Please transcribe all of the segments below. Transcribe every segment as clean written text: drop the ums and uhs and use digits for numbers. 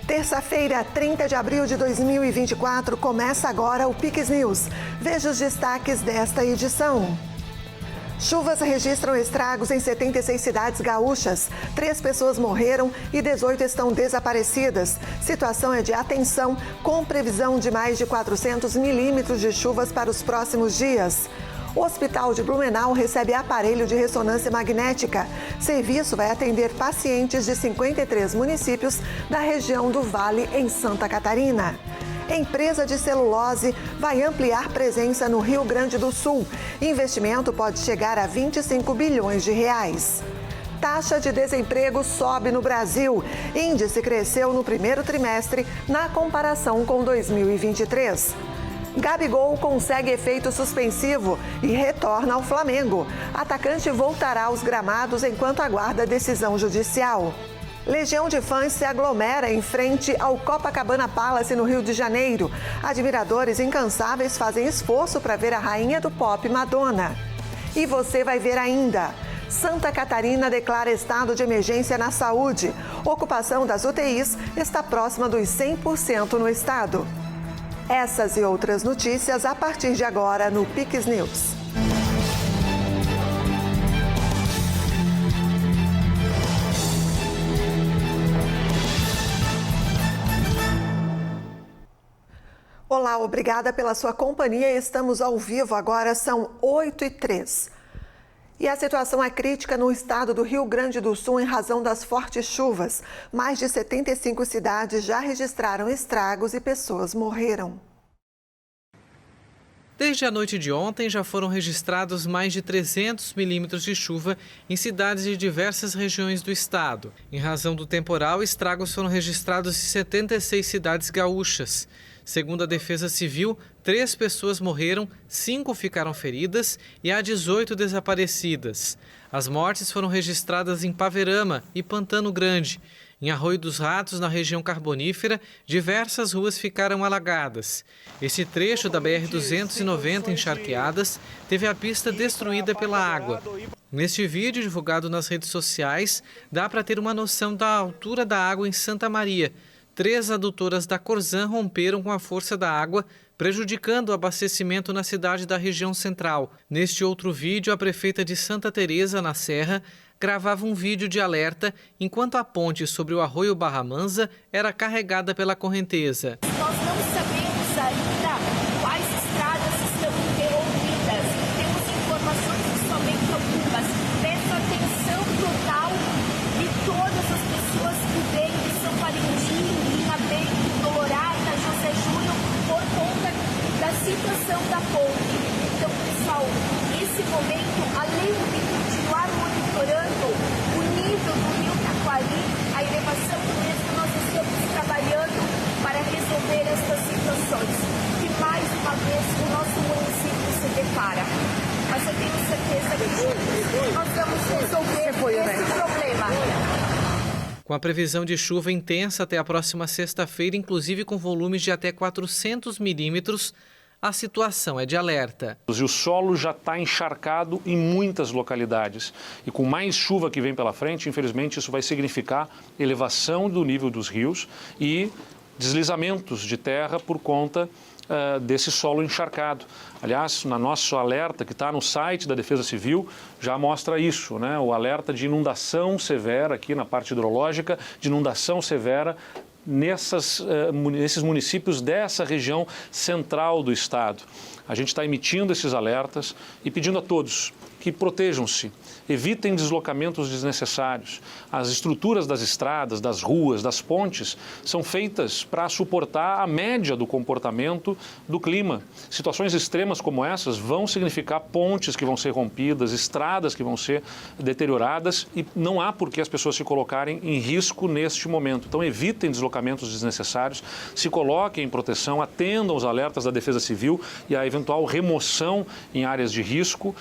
Terça-feira, 30 de abril de 2024, começa agora o Pix News. Veja os destaques desta edição. Chuvas registram estragos em 76 cidades gaúchas. 3 pessoas morreram e 18 estão desaparecidas. Situação é de atenção, com previsão de mais de 400 milímetros de chuvas para os próximos dias. O Hospital de Blumenau recebe aparelho de ressonância magnética. Serviço vai atender pacientes de 53 municípios da região do Vale, em Santa Catarina. Empresa de celulose vai ampliar presença no Rio Grande do Sul. Investimento pode chegar a 25 bilhões de reais. Taxa de desemprego sobe no Brasil. Índice cresceu no primeiro trimestre na comparação com 2023. Gabigol consegue efeito suspensivo e retorna ao Flamengo. Atacante voltará aos gramados enquanto aguarda decisão judicial. Legião de fãs se aglomera em frente ao Copacabana Palace, no Rio de Janeiro. Admiradores incansáveis fazem esforço para ver a rainha do pop, Madonna. E você vai ver ainda. Santa Catarina declara estado de emergência na saúde. Ocupação das UTIs está próxima dos 100% no estado. Essas e outras notícias a partir de agora no Pix News. Olá, obrigada pela sua companhia. Estamos ao vivo, agora são 8h03. E a situação é crítica no estado do Rio Grande do Sul em razão das fortes chuvas. Mais de 75 cidades já registraram estragos e pessoas morreram. Desde a noite de ontem, já foram registrados mais de 300 milímetros de chuva em cidades de diversas regiões do estado. Em razão do temporal, estragos foram registrados em 76 cidades gaúchas. Segundo a Defesa Civil, 3 pessoas morreram, 5 ficaram feridas e há 18 desaparecidas. As mortes foram registradas em Paverama e Pantano Grande. Em Arroio dos Ratos, na região carbonífera, diversas ruas ficaram alagadas. Esse trecho da BR-290 encharqueadas teve a pista destruída pela água. Neste vídeo, divulgado nas redes sociais, dá para ter uma noção da altura da água em Santa Maria. 3 adutoras da Corzan romperam com a força da água, prejudicando o abastecimento na cidade da região central. Neste outro vídeo, a prefeita de Santa Teresa, na Serra, gravava um vídeo de alerta enquanto a ponte sobre o arroio Barra Mansa era carregada pela correnteza. Nós não sabemos ainda quais estradas estão interrompidas. Temos informações de somente algumas. Peço atenção total de todas as pessoas que vêm de São Valentim, Linha Bem, Colorada, José Júnior, por conta da situação da ponte. Então, pessoal, nesse momento, além de continuar monitorando o nível do rio Taquari, a elevação do mesmo, nós estamos trabalhando para resolver estas situações, que mais uma vez o nosso município se depara. Mas eu tenho certeza que nós vamos resolver esse problema. Com a previsão de chuva intensa até a próxima sexta-feira, inclusive com volumes de até 400 milímetros, a situação é de alerta. E o solo já está encharcado em muitas localidades. E com mais chuva que vem pela frente, infelizmente, isso vai significar elevação do nível dos rios e deslizamentos de terra por conta desse solo encharcado. Aliás, no nosso alerta que está no site da Defesa Civil, já mostra isso, né? O alerta de inundação severa aqui na parte hidrológica, de inundação severa nesses municípios dessa região central do estado. A gente está emitindo esses alertas e pedindo a todos que protejam-se, evitem deslocamentos desnecessários. As estruturas das estradas, das ruas, das pontes são feitas para suportar a média do comportamento do clima. Situações extremas como essas vão significar pontes que vão ser rompidas, estradas que vão ser deterioradas e não há por que as pessoas se colocarem em risco neste momento. Então evitem deslocamentos desnecessários, se coloquem em proteção, atendam os alertas da Defesa Civil e a eventual remoção em áreas de risco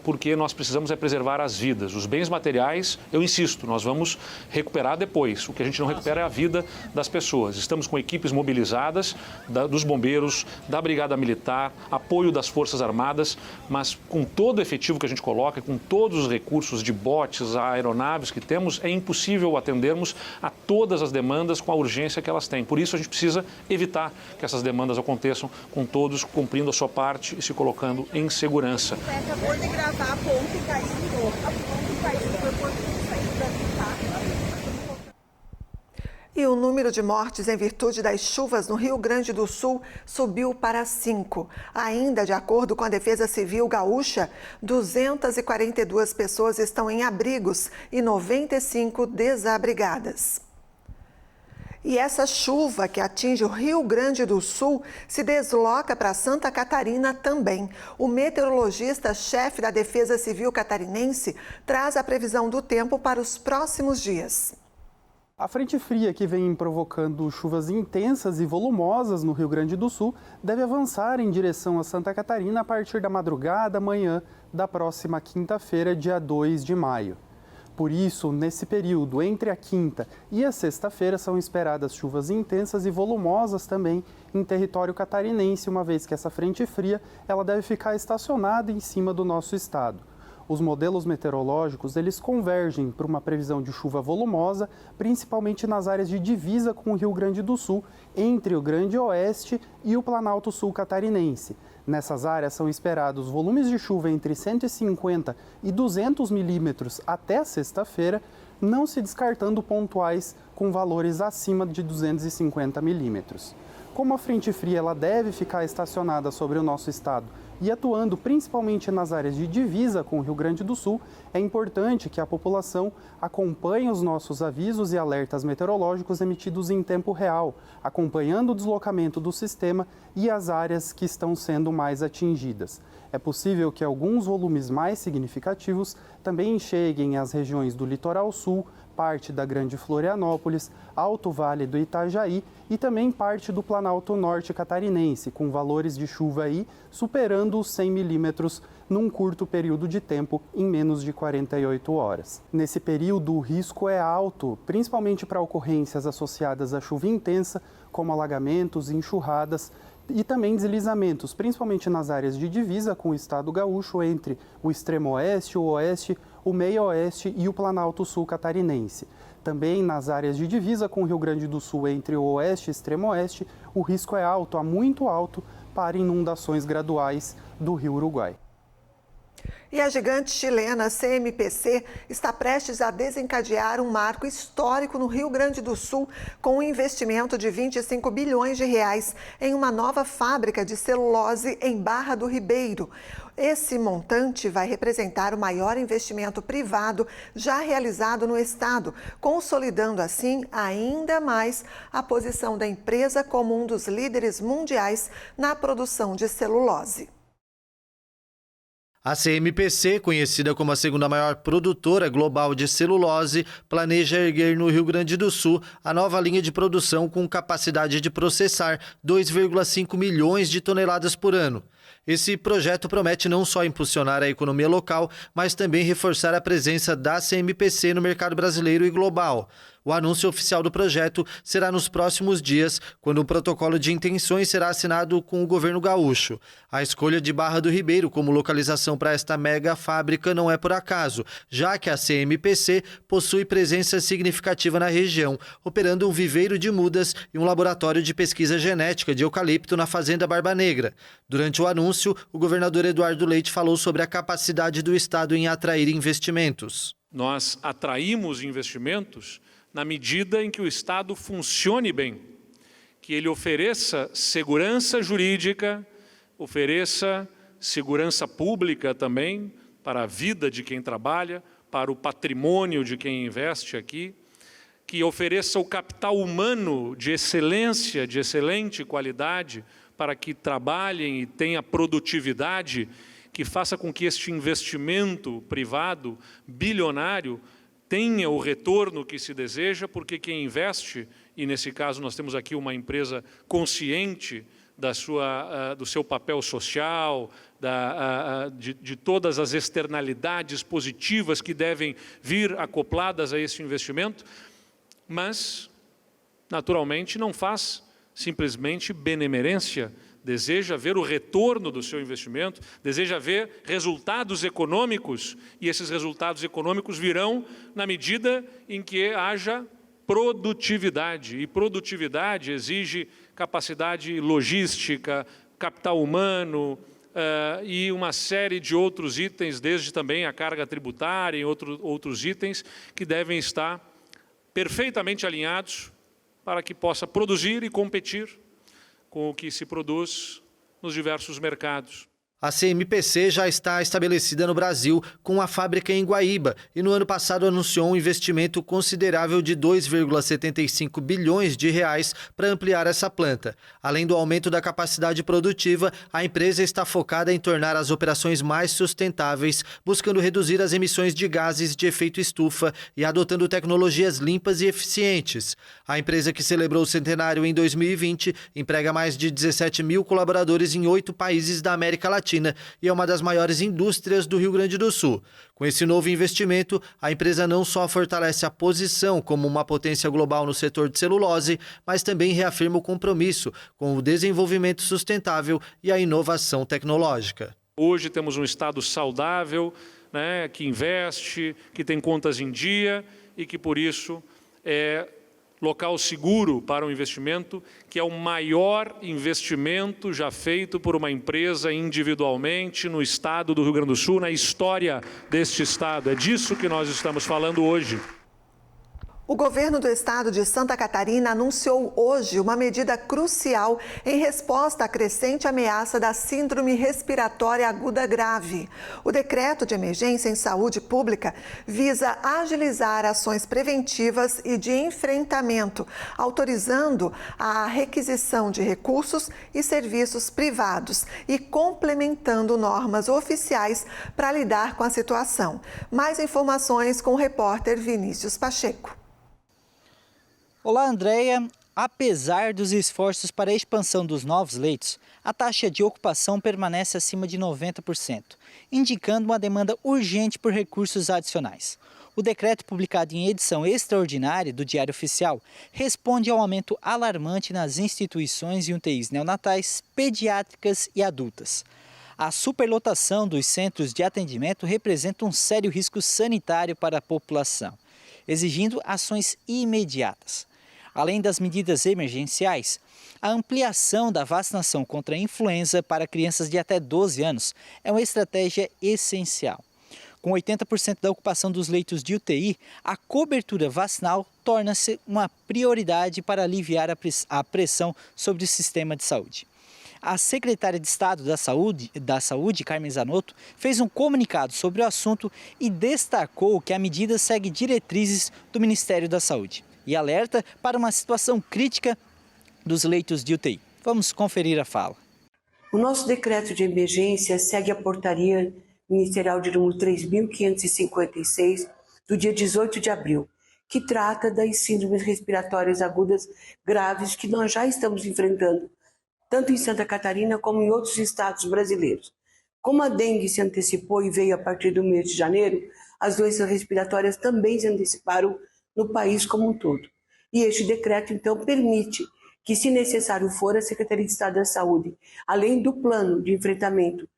porque nós precisamos preservar as vidas. Os bens materiais, eu insisto, nós vamos recuperar depois. O que a gente não recupera é a vida das pessoas. Estamos com equipes mobilizadas dos bombeiros, da Brigada Militar, apoio das Forças Armadas, mas com todo o efetivo que a gente coloca, com todos os recursos de botes, aeronaves que temos, é impossível atendermos a todas as demandas com a urgência que elas têm. Por isso a gente precisa evitar que essas demandas aconteçam com todos cumprindo a sua parte e se colocando em segurança. Acabou de gravar a ponte caindo, a ponte caindo, foi quando saiu da pista. E o número de mortes em virtude das chuvas no Rio Grande do Sul subiu para 5. Ainda de acordo com a Defesa Civil Gaúcha, 242 pessoas estão em abrigos e 95 desabrigadas. E essa chuva que atinge o Rio Grande do Sul se desloca para Santa Catarina também. O meteorologista-chefe da Defesa Civil catarinense traz a previsão do tempo para os próximos dias. A frente fria que vem provocando chuvas intensas e volumosas no Rio Grande do Sul deve avançar em direção a Santa Catarina a partir da madrugada, manhã da próxima quinta-feira, dia 2 de maio. Por isso, nesse período, entre a quinta e a sexta-feira, são esperadas chuvas intensas e volumosas também em território catarinense, uma vez que essa frente fria ela deve ficar estacionada em cima do nosso estado. Os modelos meteorológicos, eles convergem para uma previsão de chuva volumosa, principalmente nas áreas de divisa com o Rio Grande do Sul, entre o Grande Oeste e o Planalto Sul catarinense. Nessas áreas são esperados volumes de chuva entre 150 e 200 milímetros até sexta-feira, não se descartando pontuais com valores acima de 250 milímetros. Como a frente fria ela deve ficar estacionada sobre o nosso estado e atuando principalmente nas áreas de divisa com o Rio Grande do Sul, é importante que a população acompanhe os nossos avisos e alertas meteorológicos emitidos em tempo real, acompanhando o deslocamento do sistema e as áreas que estão sendo mais atingidas. É possível que alguns volumes mais significativos também cheguem às regiões do Litoral Sul, parte da Grande Florianópolis, Alto Vale do Itajaí e também parte do Planalto Norte catarinense, com valores de chuva aí superando os 100 milímetros num curto período de tempo, em menos de 48 horas. Nesse período, o risco é alto, principalmente para ocorrências associadas à chuva intensa, como alagamentos, enxurradas e também deslizamentos, principalmente nas áreas de divisa com o estado gaúcho entre o extremo oeste, o oeste, o meio oeste e o Planalto Sul catarinense. Também nas áreas de divisa com o Rio Grande do Sul entre o oeste e extremo oeste, o risco é alto, muito alto, para inundações graduais do Rio Uruguai. E a gigante chilena CMPC está prestes a desencadear um marco histórico no Rio Grande do Sul com um investimento de 25 bilhões de reais em uma nova fábrica de celulose em Barra do Ribeiro. Esse montante vai representar o maior investimento privado já realizado no estado, consolidando assim ainda mais a posição da empresa como um dos líderes mundiais na produção de celulose. A CMPC, conhecida como a segunda maior produtora global de celulose, planeja erguer no Rio Grande do Sul a nova linha de produção com capacidade de processar 2,5 milhões de toneladas por ano. Esse projeto promete não só impulsionar a economia local, mas também reforçar a presença da CMPC no mercado brasileiro e global. O anúncio oficial do projeto será nos próximos dias, quando o protocolo de intenções será assinado com o governo gaúcho. A escolha de Barra do Ribeiro como localização para esta mega fábrica não é por acaso, já que a CMPC possui presença significativa na região, operando um viveiro de mudas e um laboratório de pesquisa genética de eucalipto na Fazenda Barba Negra. Durante o anúncio, o governador Eduardo Leite falou sobre a capacidade do Estado em atrair investimentos. Nós atraímos investimentos na medida em que o Estado funcione bem, que ele ofereça segurança jurídica, ofereça segurança pública também para a vida de quem trabalha, para o patrimônio de quem investe aqui, que ofereça o capital humano de excelência, de excelente qualidade, para que trabalhem e tenha produtividade, que faça com que este investimento privado bilionário tenha o retorno que se deseja, porque quem investe, e nesse caso nós temos aqui uma empresa consciente do seu papel social, de todas as externalidades positivas que devem vir acopladas a esse investimento, mas, naturalmente, não faz simplesmente benemerência, deseja ver o retorno do seu investimento, deseja ver resultados econômicos, e esses resultados econômicos virão na medida em que haja produtividade, e produtividade exige capacidade logística, capital humano e uma série de outros itens, desde também a carga tributária e outros itens que devem estar perfeitamente alinhados para que possa produzir e competir com o que se produz nos diversos mercados. A CMPC já está estabelecida no Brasil com uma fábrica em Guaíba e no ano passado anunciou um investimento considerável de 2,75 bilhões de reais para ampliar essa planta. Além do aumento da capacidade produtiva, a empresa está focada em tornar as operações mais sustentáveis, buscando reduzir as emissões de gases de efeito estufa e adotando tecnologias limpas e eficientes. A empresa, que celebrou o centenário em 2020, emprega mais de 17 mil colaboradores em 8 países da América Latina e é uma das maiores indústrias do Rio Grande do Sul. Com esse novo investimento, a empresa não só fortalece a posição como uma potência global no setor de celulose, mas também reafirma o compromisso com o desenvolvimento sustentável e a inovação tecnológica. Hoje temos um Estado saudável, que investe, que tem contas em dia e que, por isso, é local seguro para o investimento, que é o maior investimento já feito por uma empresa individualmente no estado do Rio Grande do Sul, na história deste estado. É disso que nós estamos falando hoje. O governo do estado de Santa Catarina anunciou hoje uma medida crucial em resposta à crescente ameaça da síndrome respiratória aguda grave. O decreto de emergência em saúde pública visa agilizar ações preventivas e de enfrentamento, autorizando a requisição de recursos e serviços privados e complementando normas oficiais para lidar com a situação. Mais informações com o repórter Vinícius Pacheco. Olá, Andréia. Apesar dos esforços para a expansão dos novos leitos, a taxa de ocupação permanece acima de 90%, indicando uma demanda urgente por recursos adicionais. O decreto, publicado em edição extraordinária do Diário Oficial, responde ao aumento alarmante nas instituições e UTIs neonatais, pediátricas e adultas. A superlotação dos centros de atendimento representa um sério risco sanitário para a população, exigindo ações imediatas. Além das medidas emergenciais, a ampliação da vacinação contra a influenza para crianças de até 12 anos é uma estratégia essencial. Com 80% da ocupação dos leitos de UTI, a cobertura vacinal torna-se uma prioridade para aliviar a pressão sobre o sistema de saúde. A secretária de Estado da Saúde, Carmen Zanotto, fez um comunicado sobre o assunto e destacou que a medida segue diretrizes do Ministério da Saúde e alerta para uma situação crítica dos leitos de UTI. Vamos conferir a fala. O nosso decreto de emergência segue a portaria ministerial de número 3.556 do dia 18 de abril, que trata das síndromes respiratórias agudas graves que nós já estamos enfrentando, tanto em Santa Catarina como em outros estados brasileiros. Como a dengue se antecipou e veio a partir do mês de janeiro, as doenças respiratórias também se anteciparam no país como um todo. E este decreto, então, permite que, se necessário for, a Secretaria de Estado da Saúde, além do plano de enfrentamento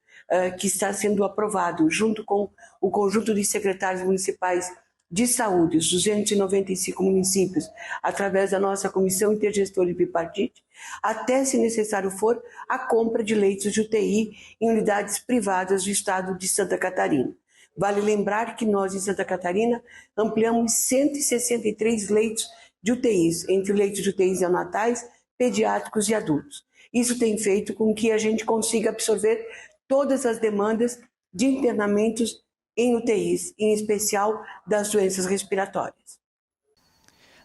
que está sendo aprovado junto com o conjunto de secretários municipais de saúde, os 295 municípios, através da nossa Comissão Intergestora e Bipartite, até, se necessário for, a compra de leitos de UTI em unidades privadas do estado de Santa Catarina. Vale lembrar que nós, em Santa Catarina, ampliamos 163 leitos de UTIs, entre leitos de UTIs neonatais, pediátricos e adultos. Isso tem feito com que a gente consiga absorver todas as demandas de internamentos em UTIs, em especial das doenças respiratórias.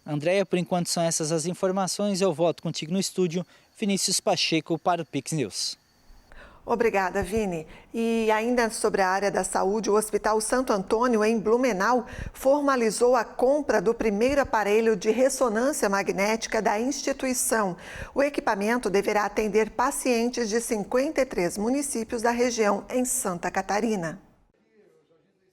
Andréia, por enquanto são essas as informações. Eu volto contigo no estúdio, Vinícius Pacheco, para o Pix News. Obrigada, Vini. E ainda sobre a área da saúde, o Hospital Santo Antônio, em Blumenau, formalizou a compra do primeiro aparelho de ressonância magnética da instituição. O equipamento deverá atender pacientes de 53 municípios da região em Santa Catarina.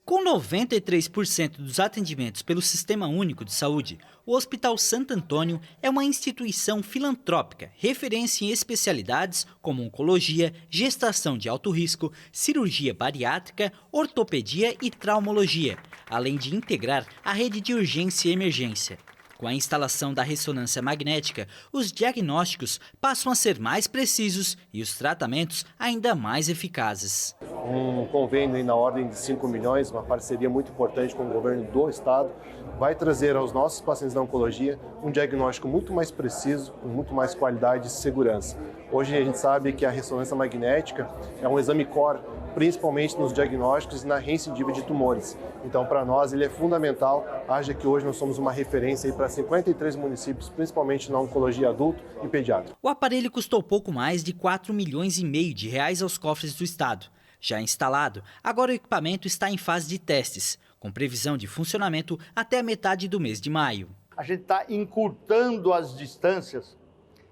Com 93% dos atendimentos pelo Sistema Único de Saúde, o Hospital Santo Antônio é uma instituição filantrópica, referência em especialidades como oncologia, gestação de alto risco, cirurgia bariátrica, ortopedia e traumologia, além de integrar a rede de urgência e emergência. Com a instalação da ressonância magnética, os diagnósticos passam a ser mais precisos e os tratamentos ainda mais eficazes. Um convênio aí na ordem de 5 milhões, uma parceria muito importante com o governo do estado, vai trazer aos nossos pacientes da oncologia um diagnóstico muito mais preciso, com muito mais qualidade e segurança. Hoje a gente sabe que a ressonância magnética é um exame core, principalmente nos diagnósticos e na recidiva de tumores. Então, para nós, ele é fundamental, haja que hoje nós somos uma referência para 53 municípios, principalmente na oncologia adulto e pediátrico. O aparelho custou pouco mais de 4,5 milhões de reais aos cofres do estado. Já instalado, agora o equipamento está em fase de testes, com previsão de funcionamento até a metade do mês de maio. A gente está encurtando as distâncias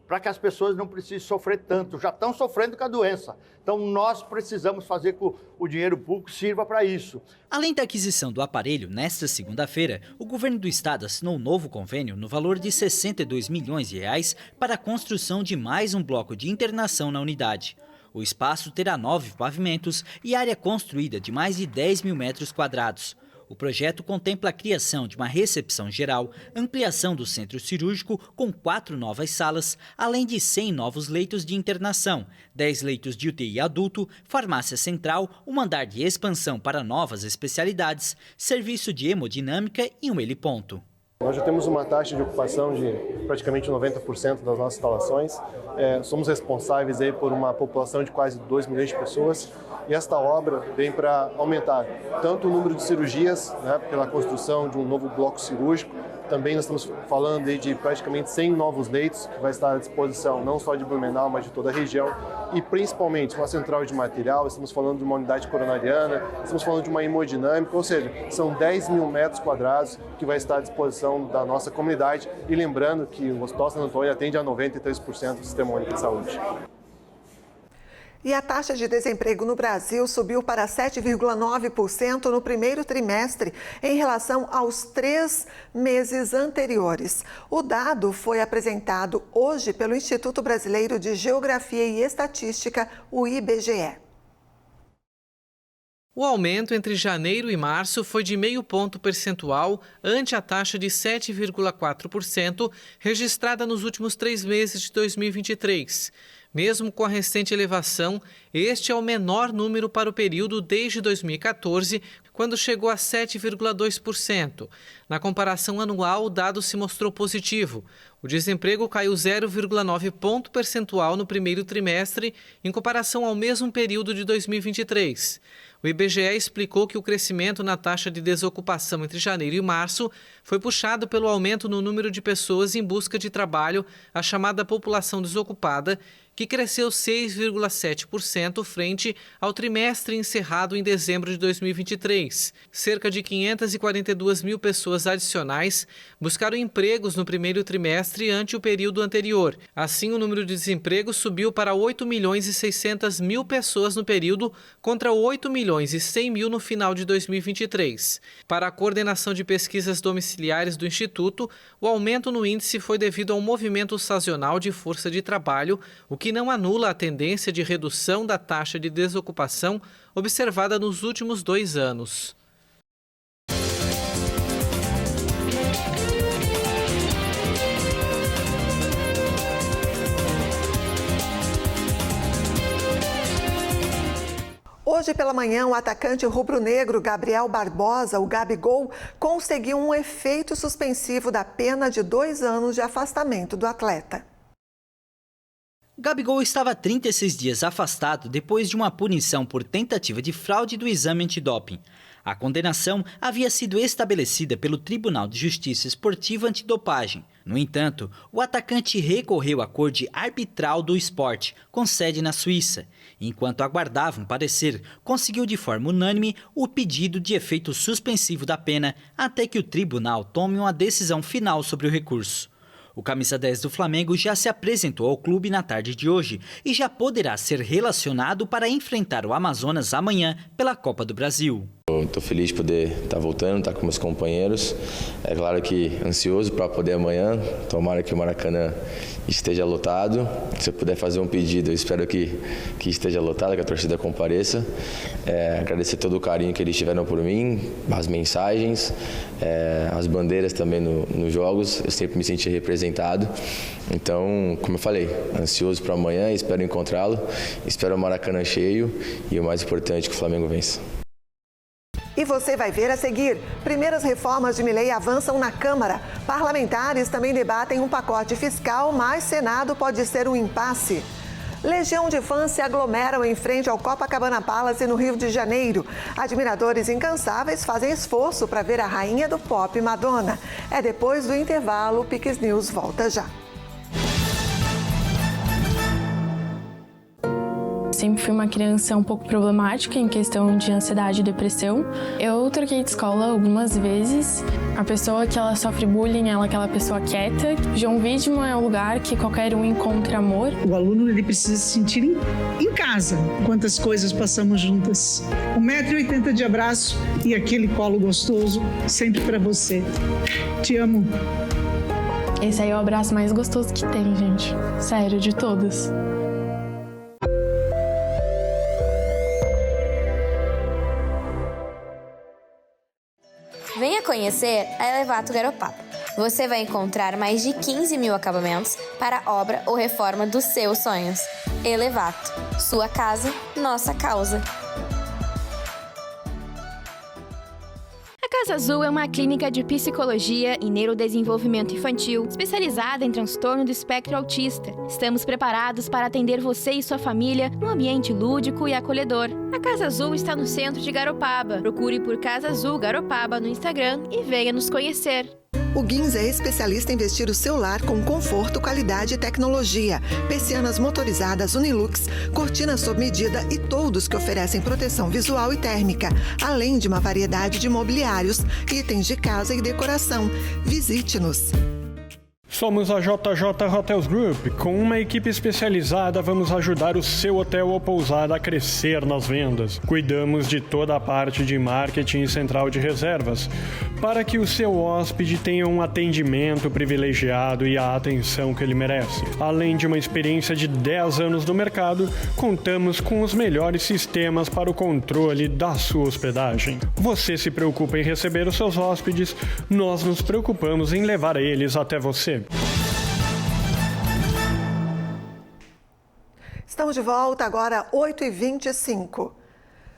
para que as pessoas não precisem sofrer tanto, já estão sofrendo com a doença. Então nós precisamos fazer com que o dinheiro público sirva para isso. Além da aquisição do aparelho, nesta segunda-feira, o governo do estado assinou um novo convênio no valor de 62 milhões de reais para a construção de mais um bloco de internação na unidade. O espaço terá 9 pavimentos e área construída de mais de 10 mil metros quadrados. O projeto contempla a criação de uma recepção geral, ampliação do centro cirúrgico com 4 novas salas, além de 100 novos leitos de internação, 10 leitos de UTI adulto, farmácia central, um andar de expansão para novas especialidades, serviço de hemodinâmica e um heliponto. Nós já temos uma taxa de ocupação de praticamente 90% das nossas instalações. Somos responsáveis aí por uma população de quase 2 milhões de pessoas. E esta obra vem para aumentar tanto o número de cirurgias, né, pela construção de um novo bloco cirúrgico. Também nós estamos falando aí de praticamente 100 novos leitos que vai estar à disposição não só de Blumenau, mas de toda a região. E principalmente uma central de material, estamos falando de uma unidade coronariana, estamos falando de uma hemodinâmica, ou seja, são 10 mil metros quadrados que vai estar à disposição da nossa comunidade. E lembrando que o Hospital Santo Antônio atende a 93% do Sistema Único de Saúde. E a taxa de desemprego no Brasil subiu para 7,9% no primeiro trimestre, em relação aos 3 meses anteriores. O dado foi apresentado hoje pelo Instituto Brasileiro de Geografia e Estatística, o IBGE. O aumento entre janeiro e março foi de 0,5 ponto percentual ante a taxa de 7,4% registrada nos últimos 3 meses de 2023. Mesmo com a recente elevação, este é o menor número para o período desde 2014, quando chegou a 7,2%. Na comparação anual, o dado se mostrou positivo. O desemprego caiu 0,9 ponto percentual no primeiro trimestre, em comparação ao mesmo período de 2023. O IBGE explicou que o crescimento na taxa de desocupação entre janeiro e março foi puxado pelo aumento no número de pessoas em busca de trabalho, a chamada população desocupada, que cresceu 6,7% frente ao trimestre encerrado em dezembro de 2023. Cerca de 542 mil pessoas adicionais buscaram empregos no primeiro trimestre ante o período anterior. Assim, o número de desemprego subiu para 8 milhões e 600 mil pessoas no período, contra 8 milhões e 100 mil no final de 2023. Para a coordenação de pesquisas domiciliares do Instituto, o aumento no índice foi devido ao movimento sazonal de força de trabalho, o que não anula a tendência de redução da taxa de desocupação observada nos últimos 2 anos. Hoje pela manhã, o atacante rubro-negro Gabriel Barbosa, o Gabigol, conseguiu um efeito suspensivo da pena de 2 anos de afastamento do atleta. Gabigol estava 36 dias afastado depois de uma punição por tentativa de fraude do exame antidoping. A condenação havia sido estabelecida pelo Tribunal de Justiça Esportiva Antidopagem. No entanto, o atacante recorreu à Corte Arbitral do Esporte, com sede na Suíça. Enquanto aguardava um parecer, conseguiu de forma unânime o pedido de efeito suspensivo da pena até que o tribunal tome uma decisão final sobre o recurso. O camisa 10 do Flamengo já se apresentou ao clube na tarde de hoje e já poderá ser relacionado para enfrentar o Amazonas amanhã pela Copa do Brasil. Estou feliz de poder estar voltando, estar com meus companheiros. É claro que ansioso para poder amanhã. Tomara que o Maracanã esteja lotado. Se eu puder fazer um pedido, eu espero que esteja lotado, que a torcida compareça. Agradecer todo o carinho que eles tiveram por mim, as mensagens, as bandeiras também nos jogos. Eu sempre me senti representado. Então, como eu falei, ansioso para amanhã, espero encontrá-lo. Espero o Maracanã cheio e o mais importante, que o Flamengo vença. E você vai ver a seguir. Primeiras reformas de Milei avançam na Câmara. Parlamentares também debatem um pacote fiscal, mas Senado pode ser um impasse. Legião de fãs se aglomeram em frente ao Copacabana Palace, no Rio de Janeiro. Admiradores incansáveis fazem esforço para ver a rainha do pop, Madonna. É depois do intervalo, o Piques News volta já. Sempre fui uma criança um pouco problemática em questão de ansiedade e depressão. Eu troquei de escola algumas vezes. A pessoa que ela sofre bullying é aquela pessoa quieta. João Widmann é um lugar que qualquer um encontra amor. O aluno ele precisa se sentir em casa. Quantas coisas passamos juntas. 1,80 m de abraço e aquele colo gostoso sempre para você. Te amo. Esse aí é o abraço mais gostoso que tem, gente. Sério, de todos. Venha conhecer a Elevato Garopaba. Você vai encontrar mais de 15 mil acabamentos para a obra ou reforma dos seus sonhos. Elevato. Sua casa, nossa causa. A Casa Azul é uma clínica de psicologia e neurodesenvolvimento infantil especializada em transtorno do espectro autista. Estamos preparados para atender você e sua família num ambiente lúdico e acolhedor. A Casa Azul está no centro de Garopaba. Procure por Casa Azul Garopaba no Instagram e venha nos conhecer. O Guins é especialista em vestir o seu lar com conforto, qualidade e tecnologia. Persianas motorizadas Unilux, cortinas sob medida e toldos que oferecem proteção visual e térmica, além de uma variedade de mobiliários, itens de casa e decoração. Visite-nos. Somos a JJ Hotels Group. Com uma equipe especializada, vamos ajudar o seu hotel ou pousada a crescer nas vendas. Cuidamos de toda a parte de marketing e central de reservas, para que o seu hóspede tenha um atendimento privilegiado e a atenção que ele merece. Além de uma experiência de 10 anos no mercado, contamos com os melhores sistemas para o controle da sua hospedagem. Você se preocupa em receber os seus hóspedes, nós nos preocupamos em levar eles até você. Estamos de volta agora, 8h25.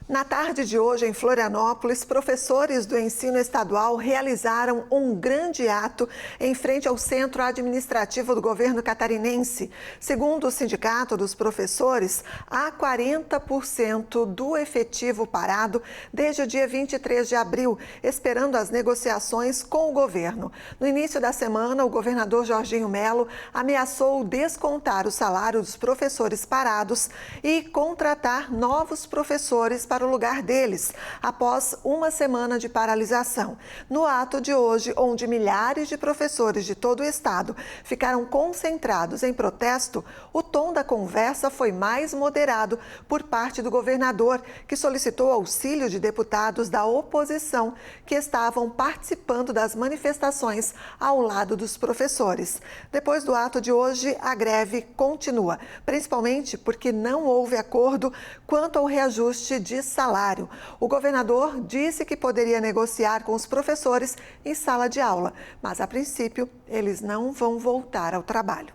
Na tarde de hoje, em Florianópolis, professores do ensino estadual realizaram um grande ato em frente ao centro administrativo do governo catarinense. Segundo o Sindicato dos Professores, há 40% do efetivo parado desde o dia 23 de abril, esperando as negociações com o governo. No início da semana, o governador Jorginho Melo ameaçou descontar o salário dos professores parados e contratar novos professores para o lugar deles, após uma semana de paralisação. No ato de hoje, onde milhares de professores de todo o estado ficaram concentrados em protesto, o tom da conversa foi mais moderado por parte do governador, que solicitou auxílio de deputados da oposição que estavam participando das manifestações ao lado dos professores. Depois do ato de hoje, a greve continua, principalmente porque não houve acordo quanto ao reajuste de salário. O governador disse que poderia negociar com os professores em sala de aula, mas a princípio eles não vão voltar ao trabalho.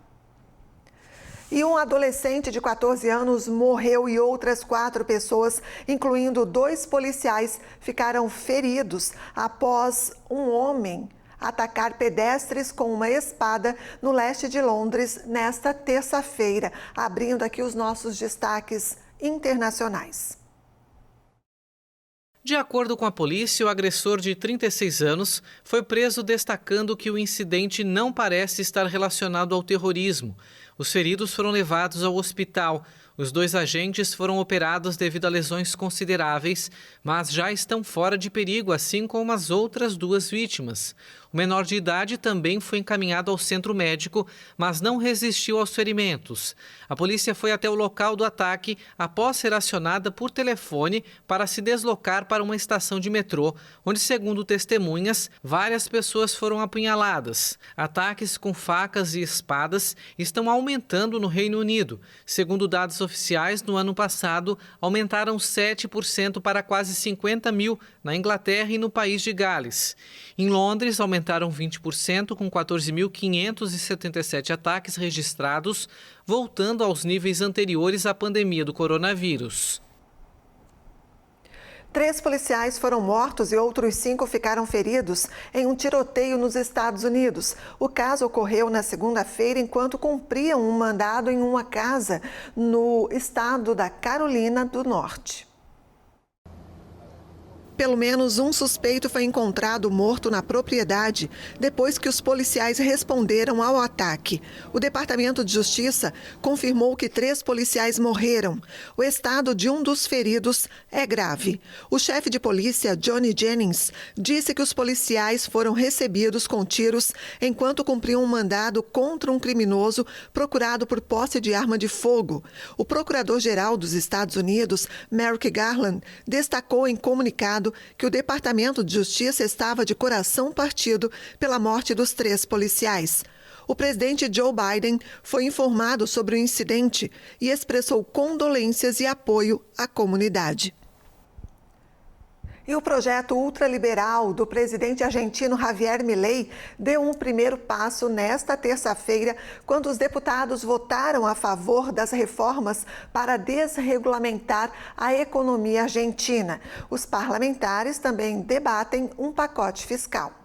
E um adolescente de 14 anos morreu e outras 4 pessoas, incluindo 2 policiais, ficaram feridos após um homem atacar pedestres com uma espada no leste de Londres nesta terça-feira. Abrindo aqui os nossos destaques internacionais. De acordo com a polícia, o agressor de 36 anos foi preso destacando que o incidente não parece estar relacionado ao terrorismo. Os feridos foram levados ao hospital. Os 2 agentes foram operados devido a lesões consideráveis, mas já estão fora de perigo, assim como as outras 2 vítimas. O menor de idade também foi encaminhado ao centro médico, mas não resistiu aos ferimentos. A polícia foi até o local do ataque após ser acionada por telefone para se deslocar para uma estação de metrô, onde, segundo testemunhas, várias pessoas foram apunhaladas. Ataques com facas e espadas estão aumentando no Reino Unido. Segundo dados oficiais, no ano passado, aumentaram 7% para quase 50 mil na Inglaterra e no país de Gales. Em Londres, aumentaram 20%, com 14.577 ataques registrados, voltando aos níveis anteriores à pandemia do coronavírus. 3 policiais foram mortos e outros 5 ficaram feridos em um tiroteio nos Estados Unidos. O caso ocorreu na segunda-feira enquanto cumpriam um mandado em uma casa no estado da Carolina do Norte. Pelo menos um suspeito foi encontrado morto na propriedade depois que os policiais responderam ao ataque. O Departamento de Justiça confirmou que 3 policiais morreram. O estado de um dos feridos é grave. O chefe de polícia, Johnny Jennings, disse que os policiais foram recebidos com tiros enquanto cumpriam um mandado contra um criminoso procurado por posse de arma de fogo. O procurador-geral dos Estados Unidos, Merrick Garland, destacou em comunicado que o Departamento de Justiça estava de coração partido pela morte dos 3 policiais. O presidente Joe Biden foi informado sobre o incidente e expressou condolências e apoio à comunidade. E o projeto ultraliberal do presidente argentino Javier Milei deu um primeiro passo nesta terça-feira, quando os deputados votaram a favor das reformas para desregulamentar a economia argentina. Os parlamentares também debatem um pacote fiscal.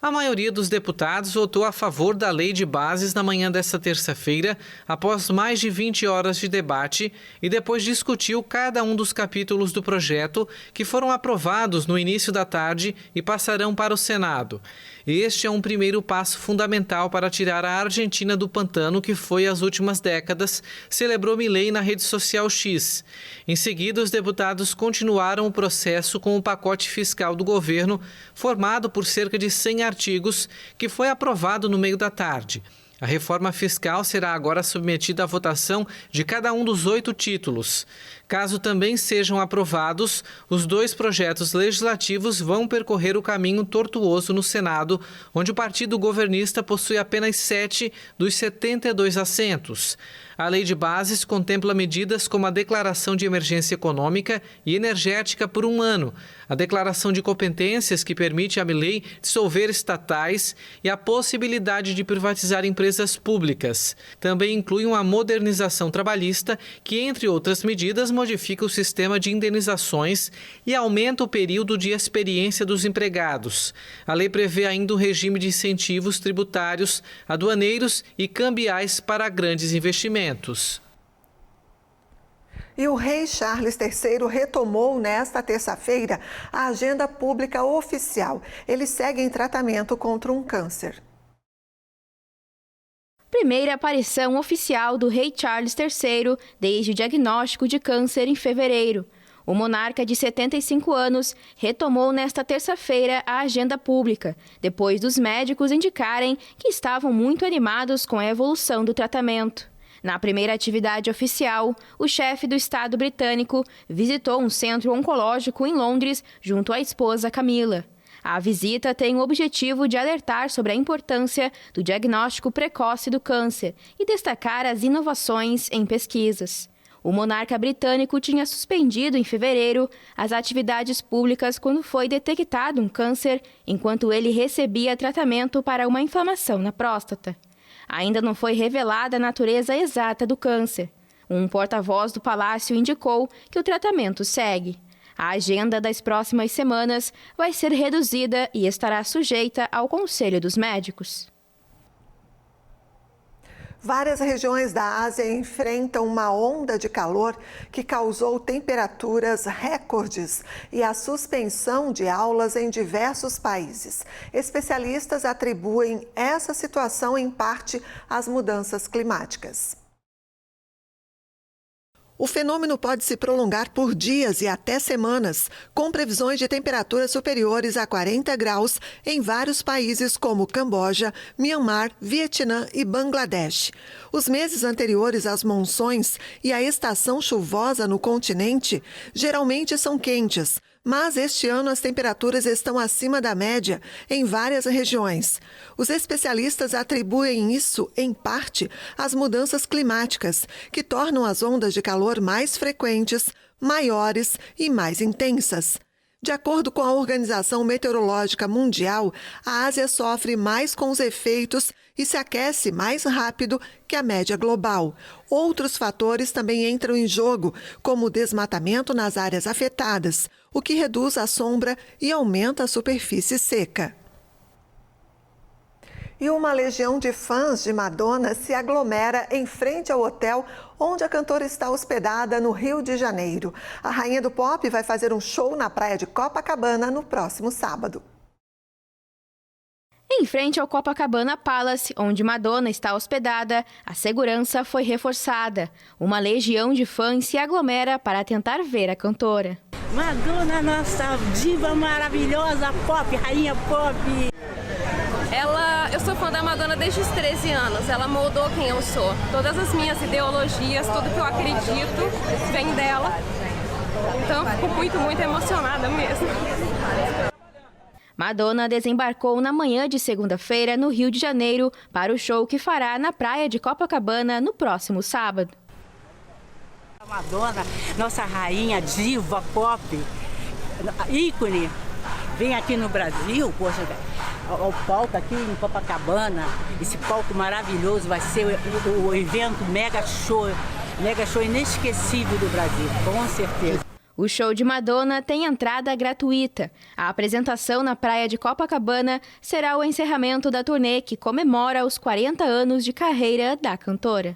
A maioria dos deputados votou a favor da lei de bases na manhã desta terça-feira, após mais de 20 horas de debate, e depois discutiu cada um dos capítulos do projeto que foram aprovados no início da tarde e passarão para o Senado. Este é um primeiro passo fundamental para tirar a Argentina do pantano que foi as últimas décadas, celebrou Milei na rede social X. Em seguida, os deputados continuaram o processo com o pacote fiscal do governo, formado por cerca de 100 artigos, que foi aprovado no meio da tarde. A reforma fiscal será agora submetida à votação de cada um dos 8 títulos. Caso também sejam aprovados, os 2 projetos legislativos vão percorrer o caminho tortuoso no Senado, onde o partido governista possui apenas 7 dos 72 assentos. A lei de bases contempla medidas como a declaração de emergência econômica e energética por 1 ano, a declaração de competências que permite a Milei dissolver estatais e a possibilidade de privatizar empresas públicas. Também inclui uma modernização trabalhista que, entre outras medidas, modifica o sistema de indenizações e aumenta o período de experiência dos empregados. A lei prevê ainda um regime de incentivos tributários, aduaneiros e cambiais para grandes investimentos. E o rei Charles III retomou nesta terça-feira a agenda pública oficial. Ele segue em tratamento contra um câncer. Primeira aparição oficial do rei Charles III desde o diagnóstico de câncer em fevereiro. O monarca de 75 anos retomou nesta terça-feira a agenda pública, depois dos médicos indicarem que estavam muito animados com a evolução do tratamento. Na primeira atividade oficial, o chefe do Estado britânico visitou um centro oncológico em Londres junto à esposa Camila. A visita tem o objetivo de alertar sobre a importância do diagnóstico precoce do câncer e destacar as inovações em pesquisas. O monarca britânico tinha suspendido em fevereiro as atividades públicas quando foi detectado um câncer, enquanto ele recebia tratamento para uma inflamação na próstata. Ainda não foi revelada a natureza exata do câncer. Um porta-voz do palácio indicou que o tratamento segue. A agenda das próximas semanas vai ser reduzida e estará sujeita ao conselho dos médicos. Várias regiões da Ásia enfrentam uma onda de calor que causou temperaturas recordes e a suspensão de aulas em diversos países. Especialistas atribuem essa situação, em parte, às mudanças climáticas. O fenômeno pode se prolongar por dias e até semanas, com previsões de temperaturas superiores a 40 graus em vários países como Camboja, Mianmar, Vietnã e Bangladesh. Os meses anteriores às monções e à estação chuvosa no continente geralmente são quentes, mas este ano as temperaturas estão acima da média em várias regiões. Os especialistas atribuem isso, em parte, às mudanças climáticas, que tornam as ondas de calor mais frequentes, maiores e mais intensas. De acordo com a Organização Meteorológica Mundial, a Ásia sofre mais com os efeitos e se aquece mais rápido que a média global. Outros fatores também entram em jogo, como o desmatamento nas áreas afetadas, o que reduz a sombra e aumenta a superfície seca. E uma legião de fãs de Madonna se aglomera em frente ao hotel onde a cantora está hospedada no Rio de Janeiro. A rainha do pop vai fazer um show na praia de Copacabana no próximo sábado. Em frente ao Copacabana Palace, onde Madonna está hospedada, a segurança foi reforçada. Uma legião de fãs se aglomera para tentar ver a cantora. Madonna, nossa diva maravilhosa, pop, rainha pop. Eu sou fã da Madonna desde os 13 anos, ela moldou quem eu sou. Todas as minhas ideologias, tudo que eu acredito vem dela. Então eu fico muito emocionada mesmo. Madonna desembarcou na manhã de segunda-feira no Rio de Janeiro para o show que fará na praia de Copacabana no próximo sábado. A Madonna, nossa rainha, diva, pop, ícone, vem aqui no Brasil, poxa, o palco aqui em Copacabana, esse palco maravilhoso vai ser o evento mega show inesquecível do Brasil, com certeza. O show de Madonna tem entrada gratuita. A apresentação na praia de Copacabana será o encerramento da turnê que comemora os 40 anos de carreira da cantora.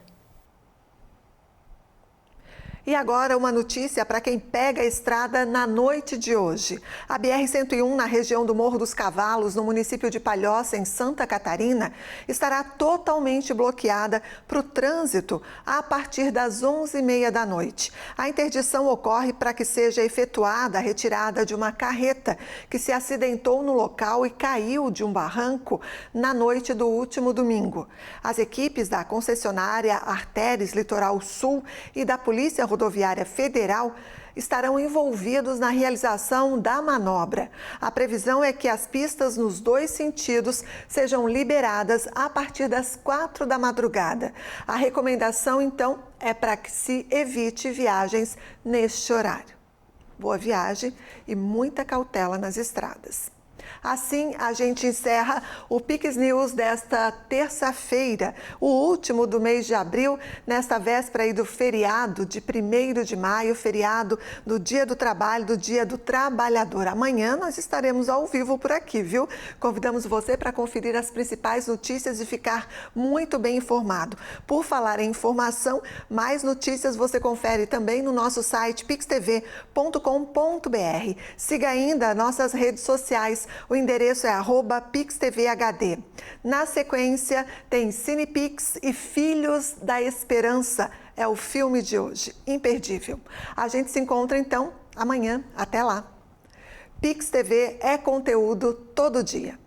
E agora uma notícia para quem pega a estrada na noite de hoje. A BR-101, na região do Morro dos Cavalos, no município de Palhoça, em Santa Catarina, estará totalmente bloqueada para o trânsito a partir das 11h30 da noite. A interdição ocorre para que seja efetuada a retirada de uma carreta que se acidentou no local e caiu de um barranco na noite do último domingo. As equipes da concessionária Artéries Litoral Sul e da Polícia Rodoviária Federal estarão envolvidos na realização da manobra. A previsão é que as pistas nos dois sentidos sejam liberadas a partir das 4 da madrugada. A recomendação, então, é para que se evite viagens neste horário. Boa viagem e muita cautela nas estradas. Assim, a gente encerra o Pix News desta terça-feira, o último do mês de abril, nesta véspera aí do feriado de 1º de maio, feriado do Dia do Trabalho, do Dia do Trabalhador. Amanhã nós estaremos ao vivo por aqui, viu? Convidamos você para conferir as principais notícias e ficar muito bem informado. Por falar em informação, mais notícias você confere também no nosso site pixtv.com.br. Siga ainda nossas redes sociais. O endereço é @PixTVHD. Na sequência, tem Cinepix e Filhos da Esperança. É o filme de hoje, imperdível. A gente se encontra, então, amanhã. Até lá. Pix TV é conteúdo todo dia.